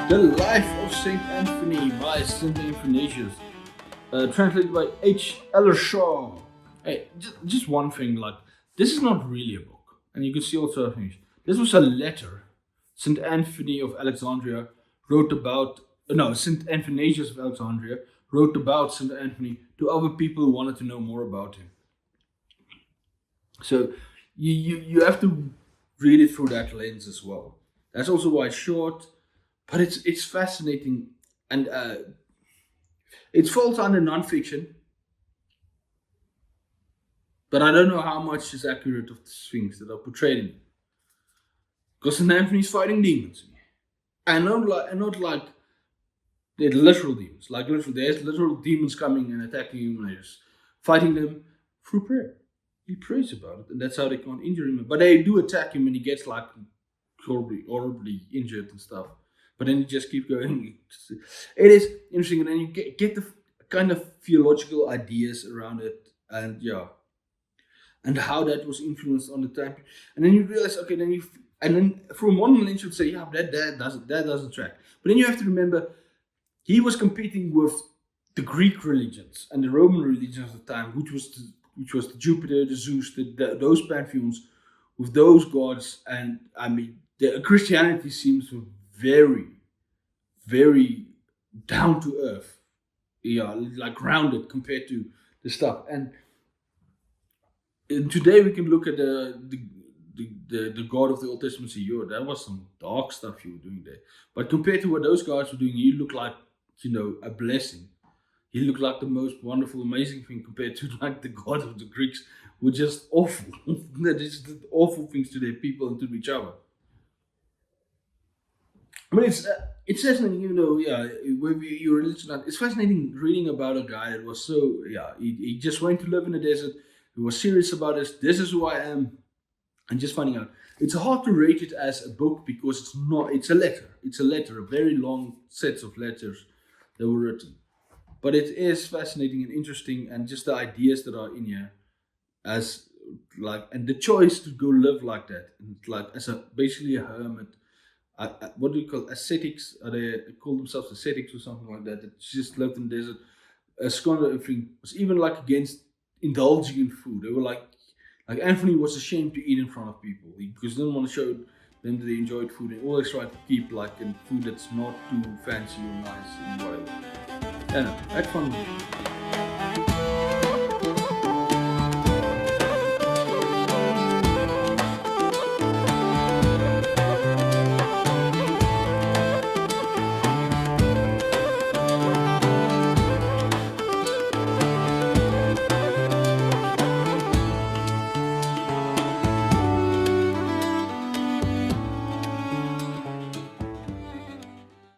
The Life of Saint Anthony by Saint Athanasius, translated by H. Ellershaw. Hey, just one thing, like, this is not really a book, and you can see also things. This was a letter Saint Anthony of Alexandria wrote about. No, Saint Athanasius of Alexandria wrote about Saint Anthony to other people who wanted to know more about him. So you have to read it through that lens as well. That's also why it's short, but it's fascinating, and it falls under nonfiction. But I don't know how much is accurate of the things that are portrayed in it, because St. Anthony's fighting demons, and not like they're literal demons. Like literal, there's literal demons coming and attacking him, and just fighting them through prayer. He prays about it, and that's how they can't injure him. But they do attack him, and he gets like horribly injured and stuff. But then you just keep going. It is interesting, and then you get the kind of theological ideas around it, and and how that was influenced on the time. And then you realize, okay, and then from one lens you'd say, yeah, that doesn't track. But then you have to remember, he was competing with the Greek religions and the Roman religions of the time, which was the Jupiter, the Zeus, those pantheons with those gods. And I mean, the Christianity seems very, very down to earth, like grounded compared to the stuff. And today we can look at the God of the Old Testament and say, yo, that was some dark stuff you were doing there. But compared to what those guys were doing, you look like, a blessing. He looked like the most wonderful, amazing thing compared to like the God of the Greeks, were just awful. They just did awful things to their people and to each other. I mean, it's fascinating, with your religion. It's fascinating reading about a guy that was he just went to live in the desert. He was serious about this. This is who I am, and just finding out. It's hard to rate it as a book because it's not. It's a letter. It's a letter, a very long set of letters that were written. But it is fascinating and interesting, and just the ideas that are in here, as like, and the choice to go live like that, and like as basically a hermit. What do you call ascetics? They call themselves ascetics or something like that. That just lived in the desert. Scholar thing was even like against indulging in food. They were like Anthony was ashamed to eat in front of people because he didn't want to show them that they enjoyed food, and always tried to keep like in food that's not too fancy or nice and whatever. Yeah, no, had fun with it.